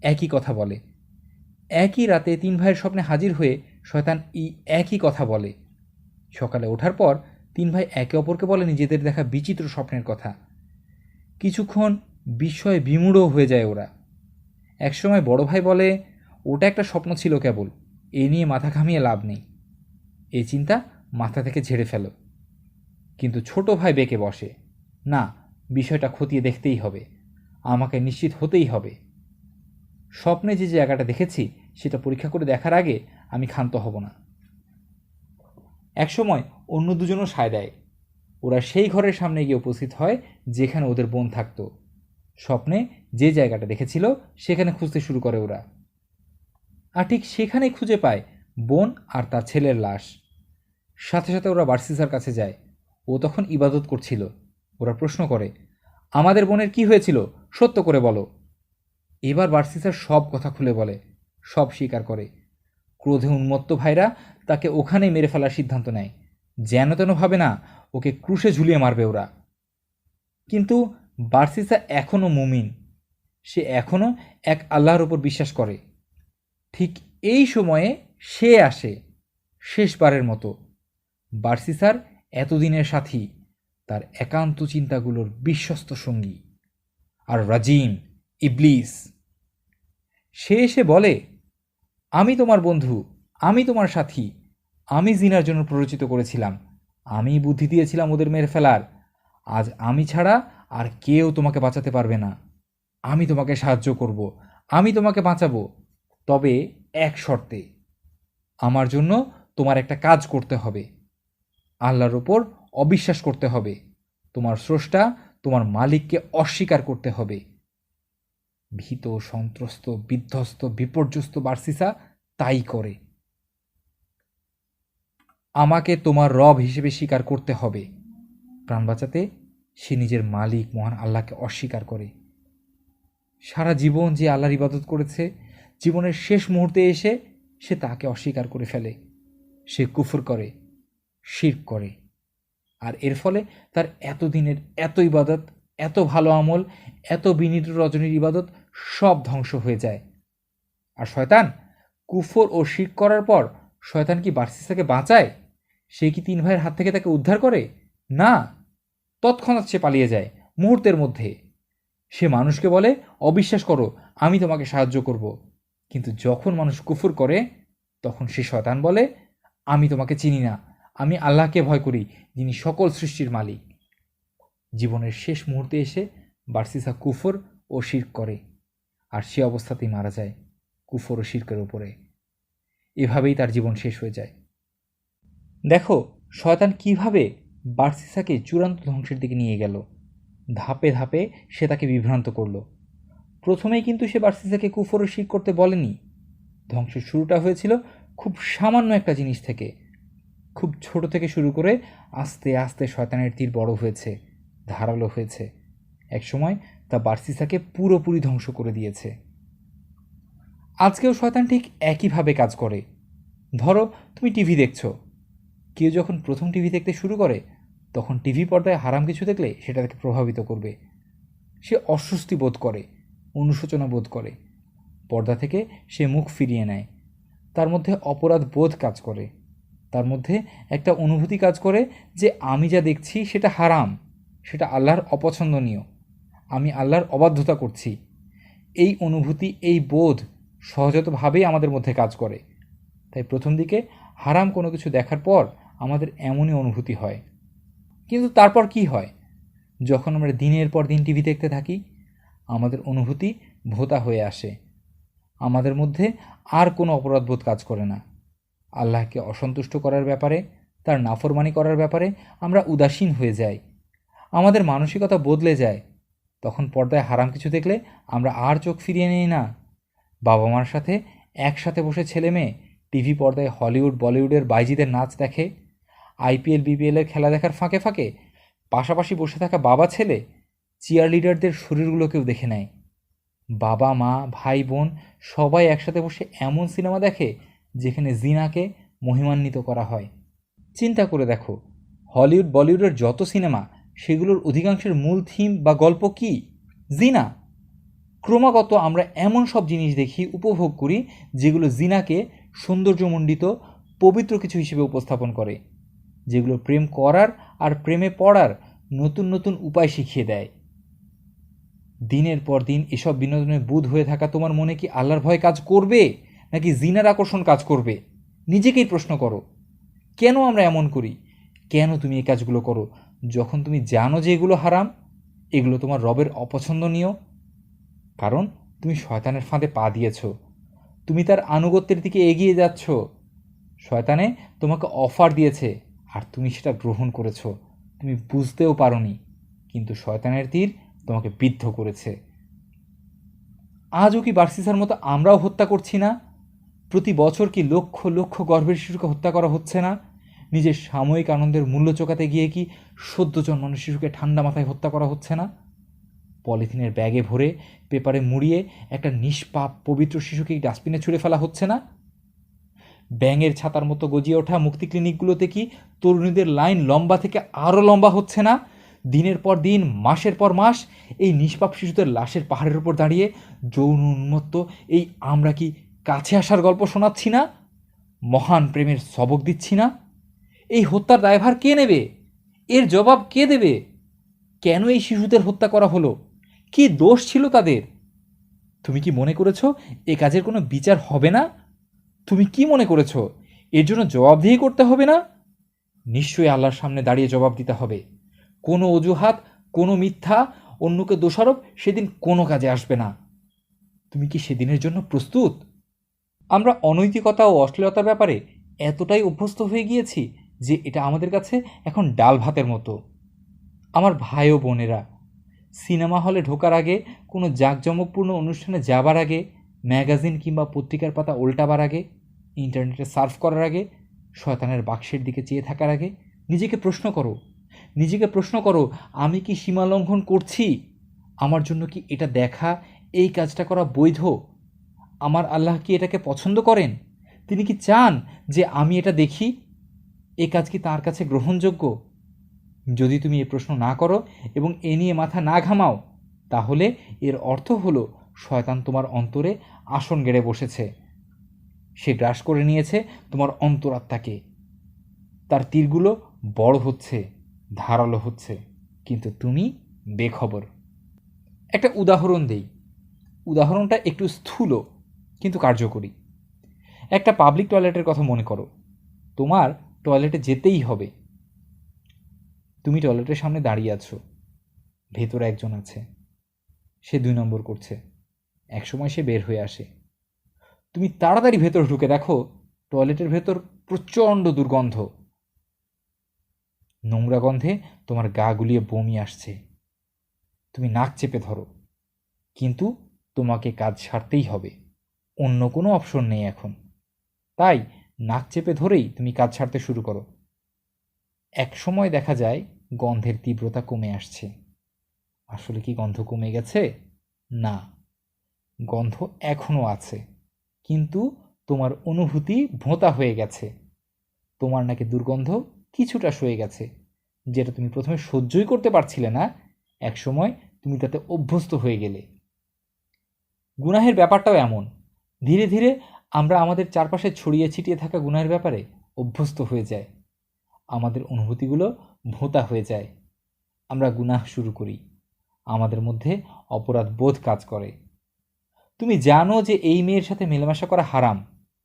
একই কথা বলে। একই রাতে 3 ভাইয়ের স্বপ্নে হাজির হয়ে শয়তান এই একই কথা বলে। সকালে ওঠার পর 3 ভাই একে অপরকে বলে নিজেদের দেখা বিচিত্র স্বপ্নের কথা। কিছুক্ষণ বিস্ময়ে বিমূঢ় হয়ে যায় ওরা। একসময় বড় ভাই বলে, ওটা একটা স্বপ্ন ছিল কেবল, এ নিয়ে মাথা ঘামিয়ে লাভ নেই। এই চিন্তা মাথা থেকে ঝেড়ে ফেলো। কিন্তু ছোট ভাই বেঁকে বসে, না, বিষয়টা খতিয়ে দেখতেই হবে, আমাকে নিশ্চিত হতেই হবে। স্বপ্নে যে জায়গাটা দেখেছি সেটা পরীক্ষা করে দেখার আগে আমি ক্ষান্ত হব না। একসময় অন্য দুজনও সায় দেয়। ওরা সেই ঘরের সামনে গিয়ে উপস্থিত হয় যেখানে ওদের বোন থাকত। স্বপ্নে যে জায়গাটা দেখেছিল সেখানে খুঁজতে শুরু করে ওরা, আর ঠিক সেখানেই খুঁজে পায় বোন আর তার ছেলের লাশ। সাথে সাথে ওরা বার্সিসার কাছে যায়। ও তখন ইবাদত করছিল। ওরা প্রশ্ন করে, আমাদের বোনের কি হয়েছিল, সত্য করে বলো। এবার বার্সিসার সব কথা খুলে বলে, সব স্বীকার করে। ক্রোধে উন্মত্ত ভাইরা তাকে ওখানেই মেরে ফেলার সিদ্ধান্ত নেয়। যেন তেন ভাবে না ওকে ক্রুশে ঝুলিয়ে মারবে ওরা। কিন্তু বার্সিসা এখনও মুমিন। সে এখনও এক আল্লাহর ওপর বিশ্বাস করে। ঠিক এই সময়ে সে আসে, শেষবারের মতো, বার্সিসার এতদিনের সাথী, তার একান্ত চিন্তাগুলোর বিশ্বস্ত সঙ্গী, আর রাজিম, ইবলিস। সে এসে বলে, আমি তোমার বন্ধু, আমি তোমার সাথী। আমি জিনার জন্য প্ররোচিত করেছিলাম, আমি বুদ্ধি দিয়েছিলাম ওদের মেরে ফেলার। আজ আমি ছাড়া আর কেউ তোমাকে বাঁচাতে পারবে না। আমি তোমাকে সাহায্য করব, আমি তোমাকে বাঁচাবো, তবে এক শর্তে। আমার জন্য তোমার একটা কাজ করতে হবে। আল্লাহর ওপর অবিশ্বাস করতে হবে। তোমার স্রষ্টা তোমার মালিককে অস্বীকার করতে হবে। ভীত, সন্ত্রস্ত, বিধ্বস্ত, বিপর্যস্ত বার্সিসা তাই করে। আমাকে তোমার রব হিসেবে স্বীকার করতে হবে। প্রাণ বাঁচাতে সে নিজের মালিক মহান আল্লাহকে অস্বীকার করে। সারা জীবন যে আল্লাহর ইবাদত করেছে, জীবনের শেষ মুহূর্তে এসে সে তাকে অস্বীকার করে ফেলে। সে কুফর করে, শিরক করে, আর এর ফলে তার এতদিনের এত ইবাদত, এত ভালো আমল, এত বিনীত রজনীর ইবাদত সব ধ্বংস হয়ে যায়। আর শয়তান কুফর ও শিরক করার পর শয়তান কি বার্সিসাকে বাঁচায়? সে কি 3 ভাইয়ের হাত থেকে তাকে উদ্ধার করে? না, তৎক্ষণাৎ সে পালিয়ে যায় মুহূর্তের মধ্যে। সে মানুষকে বলে, অবিশ্বাস করো, আমি তোমাকে সাহায্য করব। কিন্তু যখন মানুষ কুফর করে তখন সে শয়তান বলে, আমি তোমাকে চিনি না, আমি আল্লাহকে ভয় করি, যিনি সকল সৃষ্টির মালিক। জীবনের শেষ মুহূর্তে এসে বার্সিসা কুফর ও শিরক করে, আর সে অবস্থাতেই মারা যায় কুফর ও শিরকের উপরে। এভাবেই তার জীবন শেষ হয়ে যায়। দেখো শয়তান কিভাবে বার্সিসাকে চূড়ান্ত ধ্বংসের দিকে নিয়ে গেল। ধাপে ধাপে সে তাকে বিভ্রান্ত করল। প্রথমেই কিন্তু সে বার্সিসাকে কুফর ও শিরক করতে বলেনি। ধ্বংসের শুরুটা হয়েছিল খুব সামান্য একটা জিনিস থেকে। খুব ছোট থেকে শুরু করে আস্তে আস্তে শয়তানের তীর বড় হয়েছে, ধারালো হয়েছে। একসময় তা বার্সিসাকে পুরোপুরি ধ্বংস করে দিয়েছে। আজকেও শয়তান ঠিক একইভাবে কাজ করে। ধরো তুমি টিভি দেখছো। কেউ যখন প্রথম টিভি দেখতে শুরু করে তখন টিভি পর্দায় হারাম কিছু দেখলে সেটা তাকে প্রভাবিত করবে। সে অস্বস্তি বোধ করে, অনুশোচনা বোধ করে, পর্দা থেকে সে মুখ ফিরিয়ে নেয়। তার মধ্যে অপরাধ বোধ কাজ করে, তার মধ্যে একটা অনুভূতি কাজ করে যে আমি যা দেখছি সেটা হারাম, সেটা আল্লাহর অপছন্দনীয়, আমি আল্লাহর অবাধ্যতা করছি। এই অনুভূতি, এই বোধ সহজাতভাবেই আমাদের মধ্যে কাজ করে। তাই প্রথম দিকে হারাম কোনো কিছু দেখার পর আমাদের এমনই অনুভূতি হয়। কিন্তু তারপর কি হয়? যখন আমরা দিনের পর দিন টিভি দেখতে থাকি, আমাদের অনুভূতি ভোঁতা হয়ে আসে। আমাদের মধ্যে আর কোনো অপরাধবোধ কাজ করে না। আল্লাহকে অসন্তুষ্ট করার ব্যাপারে, তার নাফরমানি করার ব্যাপারে আমরা উদাসীন হয়ে যাই। আমাদের মানসিকতা বদলে যায়। তখন পর্দায় হারাম কিছু দেখলে আমরা আর চোখ ফিরিয়ে নিই না। বাবা মার সাথে একসাথে বসে ছেলে মেয়ে টিভি পর্দায় হলিউড বলিউডের বাইজিদের নাচ দেখে। আইপিএল বিপিএলের খেলা দেখার ফাঁকে ফাঁকে পাশাপাশি বসে থাকা বাবা ছেলে চিয়ার লিডারদের শরীরগুলোকেও দেখে নেয়। বাবা মা ভাই বোন সবাই একসাথে বসে এমন সিনেমা দেখে যেখানে জিনাকে মহিমান্বিত করা হয়। চিন্তা করে দেখো, হলিউড বলিউডের যত সিনেমা, সেগুলোর অধিকাংশের মূল থিম বা গল্প কি? জিনা। ক্রমাগত আমরা এমন সব জিনিস দেখি, উপভোগ করি, যেগুলো জিনাকে সৌন্দর্যমণ্ডিত পবিত্র কিছু হিসেবে উপস্থাপন করে, যেগুলো প্রেম করার আর প্রেমে পড়ার নতুন নতুন উপায় শিখিয়ে দেয়। দিনের পর দিন এসব বিনোদনে বুঁদ হয়ে থাকা তোমার মনে কি আল্লাহর ভয় কাজ করবে, নাকি জিনার আকর্ষণ কাজ করবে? নিজেকেই প্রশ্ন করো, কেন আমরা এমন করি? কেন তুমি এই কাজগুলো করো যখন তুমি জানো যে এগুলো হারাম, এগুলো তোমার রবের অপছন্দনীয়? কারণ তুমি শয়তানের ফাঁদে পা দিয়েছ, তুমি তার আনুগত্যের দিকে এগিয়ে যাচ্ছ। শয়তানে তোমাকে অফার দিয়েছে আর তুমি সেটা গ্রহণ করেছ। তুমি বুঝতেও পারোনি, কিন্তু শয়তানের তীর তোমাকে বিদ্ধ করেছে। আজও কি বার্সিসার মতো আমরাও হত্যা করছি না? প্রতি বছর কি লক্ষ লক্ষ গর্ভের শিশুকে হত্যা করা হচ্ছে না? নিজের সাময়িক আনন্দের মূল্য চোকাতে গিয়ে কি সদ্য জন্মানো শিশুকে ঠান্ডা মাথায় হত্যা করা হচ্ছে না? পলিথিনের ব্যাগে ভরে পেপারে মুড়িয়ে একটা নিষ্পাপ পবিত্র শিশুকে ডাস্টবিনে ছুঁড়ে ফেলা হচ্ছে না? ব্যাঙের ছাতার মতো গজিয়ে ওঠা মুক্তি ক্লিনিকগুলোতে কি তরুণীদের লাইন লম্বা থেকে আরও লম্বা হচ্ছে না? দিনের পর দিন, মাসের পর মাস এই নিষ্পাপ শিশুদের লাশের পাহাড়ের উপর দাঁড়িয়ে যৌন উন্মত্ত এই আমরা কি কাছে আসার গল্প শোনাচ্ছি না? মহান প্রেমের সবক দিচ্ছি না? এই হত্যার দায়ভার কে নেবে? এর জবাব কে দেবে? কেন এই শিশুদের হত্যা করা হলো? কি দোষ ছিল তাদের? তুমি কি মনে করেছো এ কাজের কোনো বিচার হবে না? তুমি কি মনে করেছো এর জন্য জবাবদিহি করতে হবে না? নিশ্চয়ই আল্লাহর সামনে দাঁড়িয়ে জবাব দিতে হবে। কোনো অজুহাত, কোনো মিথ্যা, অন্যকে দোষারোপ সেদিন কোনো কাজে আসবে না। তুমি কি সেদিনের জন্য প্রস্তুত? আমরা অনৈতিকতা ও অশ্লীলতার ব্যাপারে এতটাই অভ্যস্ত হয়ে গিয়েছি যে এটা আমাদের কাছে এখন ডাল ভাতের মতো। আমার ভাই ও বোনেরা, সিনেমা হলে ঢোকার আগে, কোনো জাঁকজমকপূর্ণ অনুষ্ঠানে যাবার আগে, ম্যাগাজিন কিংবা পত্রিকার পাতা উল্টাবার আগে, ইন্টারনেটে সার্ফ করার আগে, শয়তানের বাক্সের দিকে চেয়ে থাকার আগে নিজেকে প্রশ্ন করো, আমি কি সীমা লঙ্ঘন করছি? আমার জন্য কি এটা দেখা, এই কাজটা করা বৈধ? আমার আল্লাহ কি এটাকে পছন্দ করেন? তিনি কি চান যে আমি এটা দেখি? এ কাজ কি তার কাছে গ্রহণযোগ্য? যদি তুমি এ প্রশ্ন না করো এবং এ নিয়ে মাথা না ঘামাও, তাহলে এর অর্থ হলো শয়তান তোমার অন্তরে আসন গেড়ে বসেছে। সে গ্রাস করে নিয়েছে তোমার অন্তরাত্মাকে। তার তীরগুলো বড় হচ্ছে, ধারালো হচ্ছে, কিন্তু তুমি বেখবর। একটা উদাহরণ দেই। উদাহরণটা একটু স্থূল কিন্তু কার্যকরী। একটা পাবলিক টয়লেটের কথা মনে করো। তোমার টয়লেটে যেতেই হবে। তুমি টয়লেটের সামনে দাঁড়িয়ে আছো। ভেতরে একজন আছে, সে 2 নম্বর করছে। একসময় সে বের হয়ে আসে। তুমি তাড়াতাড়ি ভেতর ঢুকে দেখো টয়লেটের ভেতর প্রচণ্ড দুর্গন্ধ। নোংরা গন্ধে তোমার গা গুলিয়ে বমি আসছে। তুমি নাক চেপে ধরো, কিন্তু তোমাকে কাজ সারতেই হবে, অন্য কোনো অপশন নেই এখন। তাই নাক চেপে ধরেই তুমি কাজ সারতে শুরু করো। এক সময় দেখা যায় গন্ধের তীব্রতা কমে আসছে। আসলে কি গন্ধ কমে গেছে? না, গন্ধ এখনও আছে, কিন্তু তোমার অনুভূতি ভোঁতা হয়ে গেছে। তোমার নাকি দুর্গন্ধ কিছুটা সয়ে গেছে। যেটা তুমি প্রথমে সহ্যই করতে পারছিলে না, এক সময় তুমি তাতে অভ্যস্ত হয়ে গেলে। গুনাহের ব্যাপারটাও এমন। ধীরে ধীরে আমরা আমাদের চারপাশে ছড়িয়ে ছিটিয়ে থাকা গুনাহের ব্যাপারে অভ্যস্ত হয়ে যাই। আমাদের অনুভূতিগুলো ভোঁতা হয়ে যায়। আমরা গুনাহ শুরু করি। আমাদের মধ্যে অপরাধ বোধ কাজ করে। তুমি জানো যে এই মেয়ের সাথে মেলামেশা করা হারাম।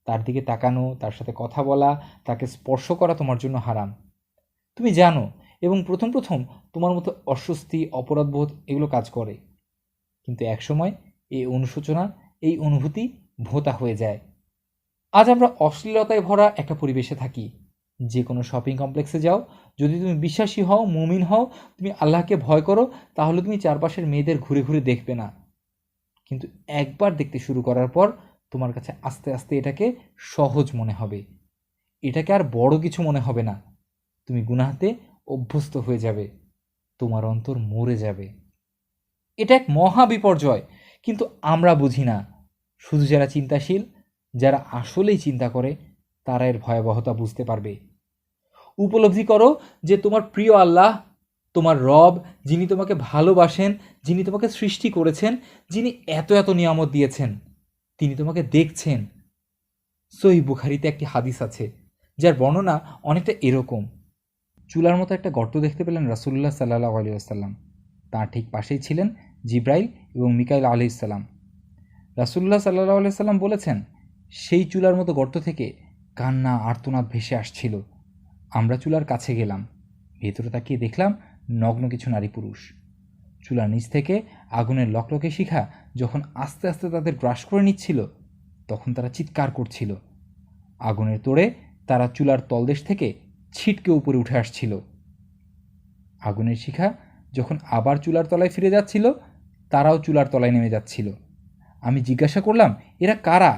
তার দিকে তাকানো, তার সাথে কথা বলা, তাকে স্পর্শ করা তোমার জন্য হারাম। তুমি জানো, এবং প্রথম প্রথম তোমার মতো অস্বস্তি, অপরাধবোধ এগুলো কাজ করে। কিন্তু একসময় এই অনুশোচনা, এই অনুভূতি ভোঁতা হয়ে যায়। আজ আমরা অশ্লীলতায় ভরা একটা পরিবেশে থাকি। যে কোনো শপিং কমপ্লেক্সে যাও, যদি তুমি বিশ্বাসী হও, মুমিন হও, তুমি আল্লাহকে ভয় করো, তাহলে তুমি চারপাশের মেয়েদের ঘুরে ঘুরে দেখবে না। কিন্তু একবার দেখতে শুরু করার পর তোমার কাছে আস্তে আস্তে এটাকে সহজ মনে হবে। এটাকে আর বড় কিছু মনে হবে না। তুমি গুনাহতে অভ্যস্ত হয়ে যাবে। তোমার অন্তর মরে যাবে। এটা এক মহা বিপর্যয়, কিন্তু আমরা বুঝি না। শুধু যারা চিন্তাশীল, যারা আসলেই চিন্তা করে, তারা এর ভয়াবহতা বুঝতে পারবে। উপলব্ধি করো যে তোমার প্রিয় আল্লাহ, তোমার রব, যিনি তোমাকে ভালোবাসেন, যিনি তোমাকে সৃষ্টি করেছেন, যিনি এত এত নিয়ামত দিয়েছেন, তিনি তোমাকে দেখছেন। সহিহ বুখারীতে একটি হাদিস আছে যার বর্ণনা অনেকটা এরকম। চুলার মতো একটা গর্ত দেখতে পেলেন রাসূলুল্লাহ সাল্লাল্লাহু আলাইহি ওয়াসাল্লাম। তাঁর ঠিক পাশেই ছিলেন জিব্রাইল এবং মিকাইল আলাইহিস সালাম। রাসূলুল্লাহ সাল্লাল্লাহু আলাইহি ওয়াসাল্লাম বলেছেন, সেই চুলার মতো গর্ত থেকে কান্না, আর্তনাদ ভেসে আসছিল। আমরা চুলার কাছে গেলাম। ভেতরে তাকিয়ে দেখলাম নগ্ন কিছু নারী পুরুষ। চুলার নিচ থেকে আগুনের লকলকে শিখা যখন আস্তে আস্তে তাদের গ্রাস করে নিচ্ছিল, তখন তারা চিৎকার করছিল। আগুনের তোড়ে তারা চুলার তলদেশ থেকে ছিটকে উপরে উঠে আসছিল। আগুনের শিখা যখন আবার চুলার তলায় ফিরে যাচ্ছিল, তারাও চুলার তলায় নেমে যাচ্ছিল। আমি জিজ্ঞাসা করলাম, এরা কারা?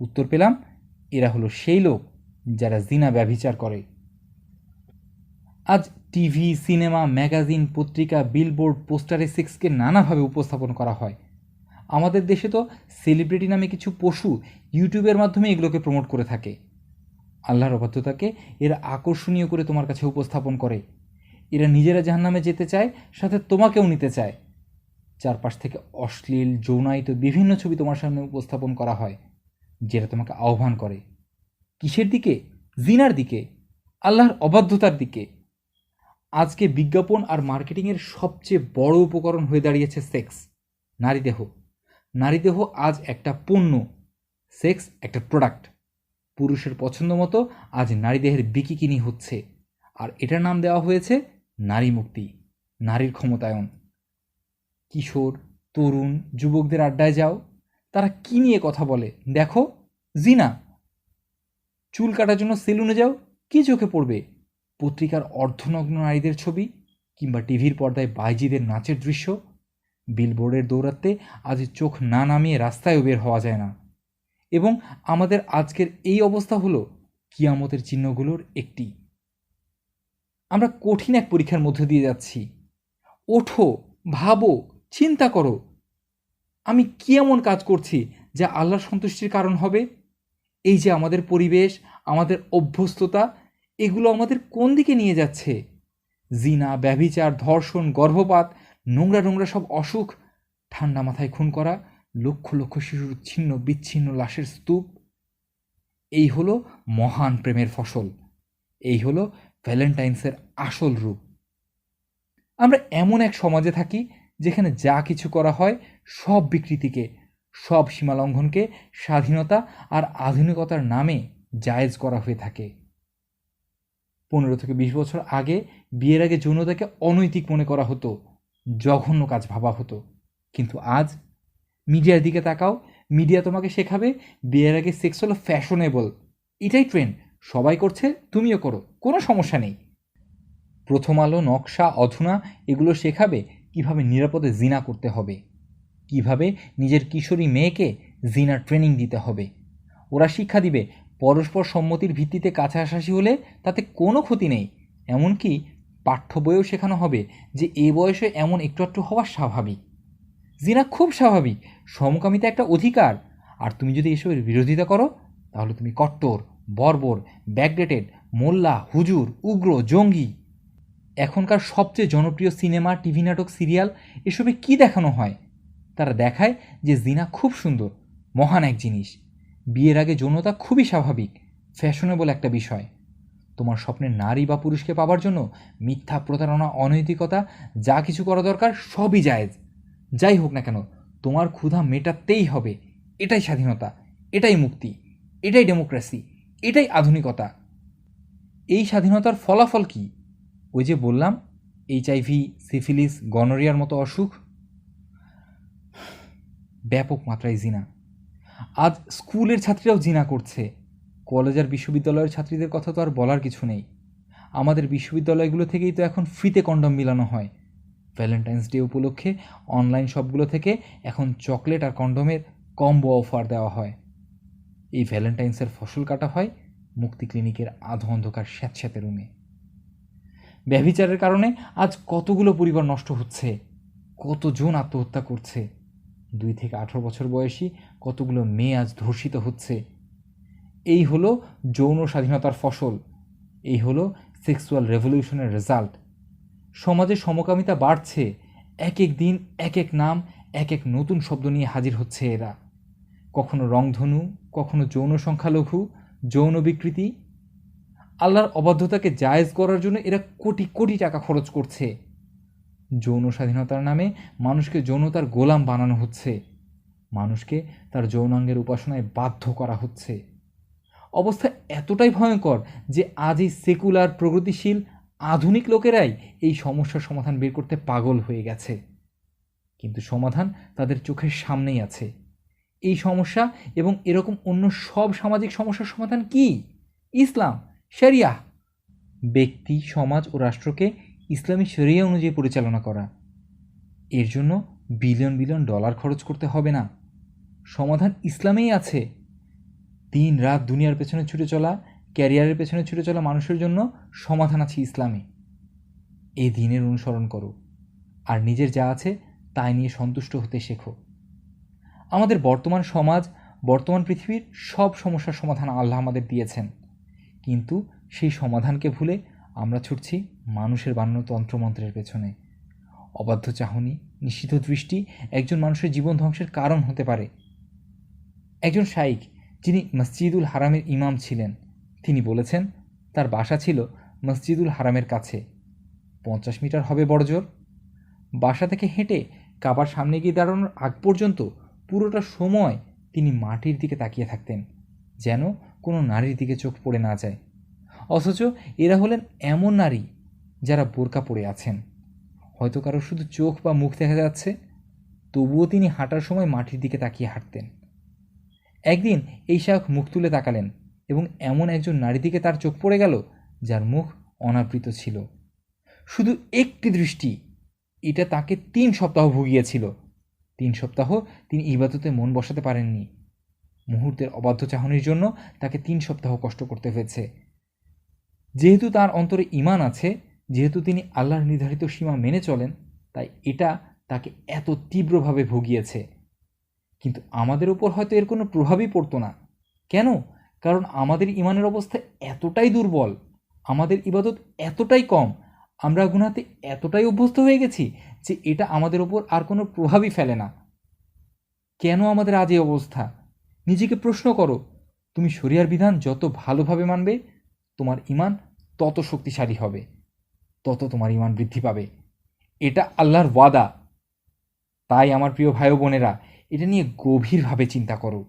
উত্তর পেলাম, এরা হলো সেই লোক যারা জিনা ব্যভিচার করে। আজ টিভি, সিনেমা, ম্যাগাজিন, পত্রিকা, বিলবোর্ড, পোস্টারে সেক্সকে নানাভাবে উপস্থাপন করা হয়। আমাদের দেশে তো সেলিব্রিটি নামে কিছু পশু ইউটিউবের মাধ্যমে এগুলোকে প্রমোট করে থাকে। আল্লাহর অবাধ্যতাকে এরা আকর্ষণীয় করে তোমার কাছে উপস্থাপন করে। এরা নিজেরা জাহান্নামে যেতে চায়, সাথে তোমাকেও নিতে চায়। চারপাশ থেকে অশ্লীল, যৌনায়িত বিভিন্ন ছবি তোমার সামনে উপস্থাপন করা হয়, যেটা তোমাকে আহ্বান করে কিসের দিকে? জিনার দিকে, আল্লাহর অবাধ্যতার দিকে। আজকে বিজ্ঞাপন আর মার্কেটিংয়ের সবচেয়ে বড় উপকরণ হয়ে দাঁড়িয়েছে সেক্স, নারীদেহ। নারীদেহ আজ একটা পণ্য, সেক্স একটা প্রোডাক্ট। পুরুষের পছন্দ মতো আজ নারীদেহের বিকিকিনি হচ্ছে, আর এটার নাম দেওয়া হয়েছে নারী মুক্তি, নারীর ক্ষমতায়ন। কিশোর, তরুণ, যুবকদের আড্ডায় যাও, তারা কি নিয়ে কথা বলে দেখো? জিনা। চুল কাটার জন্য সেলুনে যাও, কি চোখে পড়বে? পত্রিকার অর্ধনগ্ন নারীদের ছবি, কিংবা টিভির পর্দায় বাইজিদের নাচের দৃশ্য। বিলবোর্ডের দৌরাত্মে আজ চোখ না নামিয়ে রাস্তায়ও বের হওয়া যায় না। এবং আমাদের আজকের এই অবস্থা হলো কিয়ামতের চিহ্নগুলোর একটি। আমরা কঠিন এক পরীক্ষার মধ্যে দিয়ে যাচ্ছি। ওঠো, ভাবো, চিন্তা করো, আমি কি এমন কাজ করছি যা আল্লাহর সন্তুষ্টির কারণ হবে? এই যে আমাদের পরিবেশ, আমাদের অভ্যস্ততা, এগুলো আমাদের কোন দিকে নিয়ে যাচ্ছে? জিনা, ব্যভিচার, ধর্ষণ, গর্ভপাত, নোংরা নোংরা সব অসুখ, ঠান্ডা মাথায় খুন করা, লক্ষ লক্ষ শিশুর ছিন্ন বিচ্ছিন্ন লাশের স্তূপ। এই হলো মহান প্রেমের ফসল। এই হলো ভ্যালেন্টাইন্সের আসল রূপ। আমরা এমন এক সমাজে থাকি যেখানে যা কিছু করা হয় সব বিকৃতিকে, সব সীমালঙ্ঘনকে স্বাধীনতা আর আধুনিকতার নামে জায়েজ করা হয়ে থাকে। 15 থেকে 20 বছর আগে বিয়ের আগে যৌনতাকে অনৈতিক মনে করা হতো, জঘন্য কাজ ভাবা হতো। কিন্তু আজ মিডিয়ার দিকে তাকাও, মিডিয়া তোমাকে শেখাবে বিয়ের আগে সেক্স হলো ফ্যাশনেবল, এটাই ট্রেন্ড, সবাই করছে তুমিও করো, কোনো সমস্যা নেই। প্রথম আলো, নকশা, অধুনা এগুলো শেখাবে কিভাবে নিরাপদে জিনা করতে হবে, কিভাবে নিজের কিশোরী মেয়েকে জিনার ট্রেনিং দিতে হবে। ওরা শিক্ষা দিবে পরস্পর সম্মতির ভিত্তিতে কাছাকাছি হলে তাতে কোনো ক্ষতি নেই। এমনকি পাঠ্য বইয়েও শেখানো হবে যে এ বয়সে এমন একটু একটু হওয়া স্বাভাবিক। জিনা খুব স্বাভাবিক, সমকামিতা একটা অধিকার। আর তুমি যদি এসবের বিরোধিতা করো তাহলে তুমি কট্টর, বর্বর, ব্যাকডেটেড, মোল্লা, হুজুর, উগ্র, জঙ্গি। এখনকার সবচেয়ে জনপ্রিয় সিনেমা, টিভি নাটক, সিরিয়াল এসবে কি দেখানো হয়? তারা দেখায় যে জিনা খুব সুন্দর, মহান এক জিনিস। বিয়ের আগে যৌনতা খুবই স্বাভাবিক, ফ্যাশনেবল একটা বিষয়। তোমার স্বপ্নের নারী বা পুরুষকে পাবার জন্য মিথ্যা, প্রতারণা, অনৈতিকতা যা কিছু করা দরকার সবই জায়েজ। যাই হোক না কেন, তোমার ক্ষুধা মেটাতেই হবে। এটাই স্বাধীনতা, এটাই মুক্তি, এটাই ডেমোক্রেসি, এটাই আধুনিকতা। এই স্বাধীনতার ফলাফল কি? ওই যে বললাম, HIV, সিফিলিস, গনোরিয়ার মতো অসুখ, ব্যাপক মাত্রায় জিনা। আজ স্কুলের ছাত্রীরাও জিনা করছে। কলেজ আর বিশ্ববিদ্যালয়ের ছাত্রীদের কথা তো আর বলার কিছু নেই। আমাদের বিশ্ববিদ্যালয়গুলো থেকেই তো এখন ফ্রিতে কন্ডম মিলানো হয়। ভ্যালেন্টাইন্স ডে উপলক্ষে অনলাইন শপগুলো থেকে এখন চকলেট আর কন্ডমের কম্বো অফার দেওয়া হয়। এই ভ্যালেন্টাইন্সের ফসল কাটা হয় মুক্তি ক্লিনিকের আধো অন্ধকার স্যাঁতস্যাঁতে রুমে। ব্যভিচারের কারণে আজ কতগুলো পরিবার নষ্ট হচ্ছে, কতজন আত্মহত্যা করছে। 2 থেকে 18 বছর বয়সী কতগুলো মেয়ে আজ ধর্ষিত হচ্ছে। এই হলো যৌন স্বাধীনতার ফসল, এই হলো সেক্সুয়াল রেভলিউশনের রেজাল্ট। সমাজে সমকামিতা বাড়ছে, এক এক দিন এক এক নাম, এক এক নতুন শব্দ নিয়ে হাজির হচ্ছে এরা। কখনো রংধনু, কখনো যৌন সংখ্যালঘু, যৌন বিকৃতি। আল্লাহর অবাধ্যতাকে জায়েজ করার জন্য এরা কোটি কোটি টাকা খরচ করছে। যৌন স্বাধীনতার নামে মানুষকে যৌনতার গোলাম বানানো হচ্ছে, মানুষকে তার যৌনাঙ্গের উপাসনায় বাধ্য করা হচ্ছে। অবস্থা এতটাই ভয়ঙ্কর যে আজ এই সেকুলার, প্রগতিশীল, আধুনিক লোকেরাই এই সমস্যার সমাধান বের করতে পাগল হয়ে গেছে। কিন্তু সমাধান তাদের চোখের সামনেই আছে। এই সমস্যা এবং এরকম অন্য সব সামাজিক সমস্যার সমাধান কি? ইসলাম, শরিয়া। ব্যক্তি, সমাজ ও রাষ্ট্রকে ইসলামী শরিয়া অনুযায়ী পরিচালনা করা। এর জন্য বিলিয়ন বিলিয়ন ডলার খরচ করতে হবে না। সমাধান ইসলামেই আছে। দিন রাত দুনিয়ার পেছনে ছুটে চলা, ক্যারিয়ারের পেছনে ছুটে চলা মানুষের জন্য সমাধান আছে ইসলামে। এই দিনের অনুসরণ করো আর নিজের যা আছে তাই নিয়ে সন্তুষ্ট হতে শেখো। আমাদের বর্তমান সমাজ, বর্তমান পৃথিবীর সব সমস্যার সমাধান আল্লাহ আমাদের দিয়েছেন, কিন্তু সেই সমাধানকে ভুলে আমরা ছুটছি মানুষের বানানো তন্ত্রমন্ত্রের পেছনে। অবাধ্য চাহনি, নিষিদ্ধ দৃষ্টি একজন মানুষের জীবন ধ্বংসের কারণ হতে পারে। একজন শাইখ, যিনি মসজিদুল হারামের ইমাম ছিলেন, তিনি বলেছেন তার বাসা ছিল মসজিদুল হারামের কাছে, 50 মিটার হবে বড়জোর। বাসা থেকে হেঁটে কাবার সামনে গিয়ে দাঁড়ানোর আগ পর্যন্ত পুরোটা সময় তিনি মাটির দিকে তাকিয়ে থাকতেন, যেন কোনো নারীর দিকে চোখ পড়ে না যায়। অথচ এরা হলেন এমন নারী যারা বোরকা পরে আছেন, হয়তো কারো শুধু চোখ বা মুখ দেখা যাচ্ছে, তবুও তিনি হাঁটার সময় মাটির দিকে তাকিয়ে হাঁটতেন। একদিন এই শায়খ মুখ তুলে তাকালেন এবং এমন একজন নারী দিকে তার চোখ পড়ে গেল যার মুখ অনাবৃত ছিল। শুধু একটি দৃষ্টি, এটা তাকে 3 সপ্তাহ ভুগিয়েছিল। 3 সপ্তাহ তিনি ইবাদতে মন বসাতে পারেননি। মুহূর্তের অবাধ্য চাহনির জন্য তাকে 3 সপ্তাহ কষ্ট করতে হয়েছে। যেহেতু তার অন্তরে ঈমান আছে, যেহেতু তিনি আল্লাহর নির্ধারিত সীমা মেনে চলেন, তাই এটা তাকে এত তীব্রভাবে ভুগিয়েছে। কিন্তু আমাদের উপর হয়তো এর কোনো প্রভাবই পড়তো না। কেন? কারণ আমাদের ঈমানের অবস্থা এতটাই দুর্বল, আমাদের ইবাদত এতটাই কম, আমরা গুনাহতে এতটাই অভ্যস্ত হয়ে গেছি যে এটা আমাদের ওপর আর কোনো প্রভাবই ফেলে না। কেন আমাদের আজ এই অবস্থা? নিজেকে প্রশ্ন করো। তুমি শরিয়ার বিধান যত ভালোভাবে মানবে, তোমার ঈমান তত শক্তিশালী হবে, তত তোমার ঈমান বৃদ্ধি পাবে। এটা আল্লাহর ওয়াদা। তাই আমার প্রিয় ভাই ও বোনেরা, এটা নিয়ে গভীরভাবে চিন্তা করো।